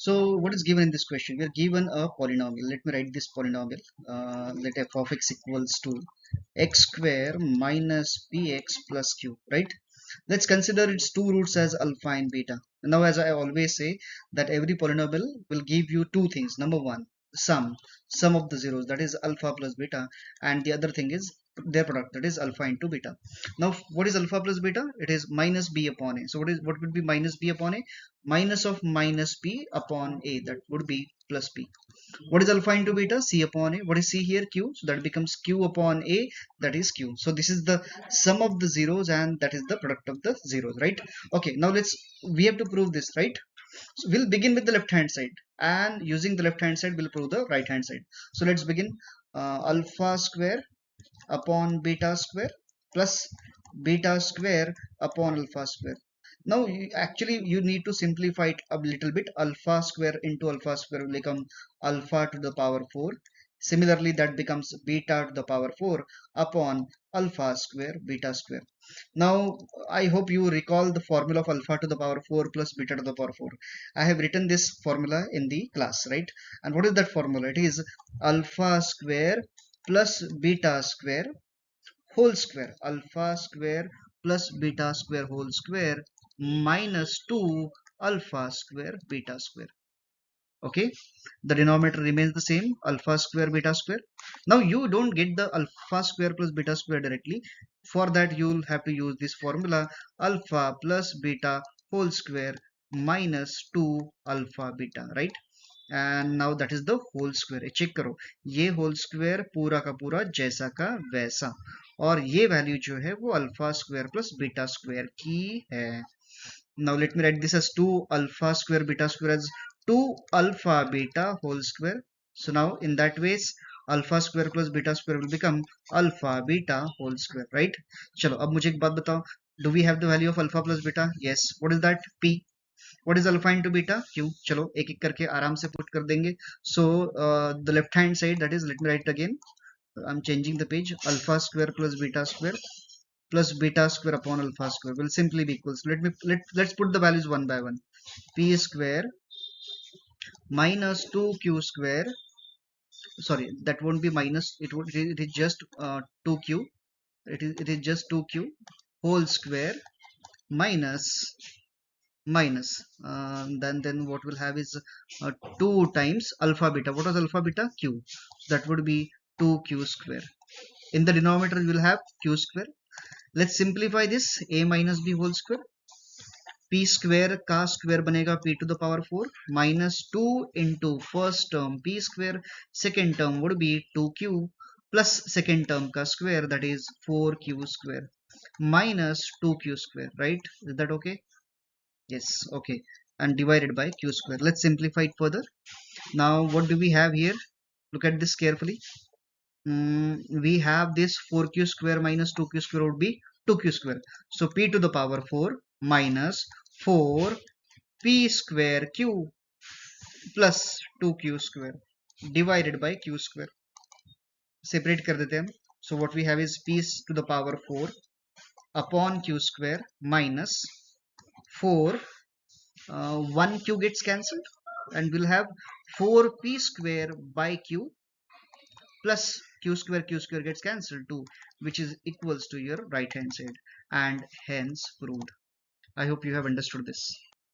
So what is given in this question? We are given a polynomial. Let me write this polynomial. Let f of x equals to x square minus px plus q, right? Let's consider its two roots as alpha and beta. Now, as I always say, that every polynomial will give you two things. Number one, sum of the zeros, that is alpha plus beta, and the other thing is their product, that is alpha into beta. Now, what is alpha plus beta? It is minus b upon a. So what would be minus b upon a? Minus of minus b upon a, that would be plus b. What is alpha into beta? C upon a. What is C here? Q. So that becomes Q upon A, that is Q. So this is the sum of the zeros and that is the product of the zeros, right? Okay, now we have to prove this, right? So we'll begin with the left hand side, and using the left hand side we'll prove the right hand side. So let's begin. Alpha square upon beta square plus beta square upon alpha square. Now you need to simplify it a little bit. Alpha square into alpha square will become alpha to the power 4. Similarly, that becomes beta to the power 4 upon alpha square beta square. Now I hope you recall the formula of alpha to the power 4 plus beta to the power 4. I have written this formula in the class, right? And what is that formula? It is alpha square plus beta square whole square, alpha square plus beta square whole square minus 2 alpha square beta square. Okay, the denominator remains the same, alpha square beta square. Now you don't get the alpha square plus beta square directly. For that you'll have to use this formula, alpha plus beta whole square minus 2 alpha beta, right? And now that is the whole square. Check करो, ये whole square पूरा का पूरा जैसा का वैसा, और ये वैल्यू जो है वो alpha square plus beta square की है. Now let me write this as 2 alpha square beta square as 2 alpha beta whole square. So now in that ways alpha square plus beta square will become alpha beta whole square, right? चलो अब मुझे एक बात बताओ, do we have the value of alpha plus beta? Yes. What is that? p. What is alpha into beta? Q. चलो एक एक करके आराम से पुट कर देंगे. So the left hand side, that is, let me write it again. I'm changing the page. Alpha square plus beta square plus beta square upon alpha square will simply be equals. Let's put the values one by one. P square minus 2q square. Sorry, that won't be minus. It is just 2q. It is just 2q whole square minus then what we'll have is 2 times alpha beta. What was alpha beta? Q. That would be 2q square. In the denominator you will have q square. Let's simplify this. A minus b whole square. p square का square बनेगा p to the power 4 minus 2 into first term p square, second term would be 2q plus second term का square, that is 4q square minus 2q square, right? Is that okay? Yes, okay. And divided by q square. Let's simplify it further. Now what do we have here? Look at this carefully. We have this 4q square minus 2q square would be 2q square. So p to the power 4 minus 4 p square q plus 2q square divided by q square. Separate kar dete hain. So what we have is p to the power 4 upon q square minus 4 1q gets cancelled, and we'll have 4p square by q plus q square gets cancelled too, which is equals to your right hand side, and hence proved. I hope you have understood this.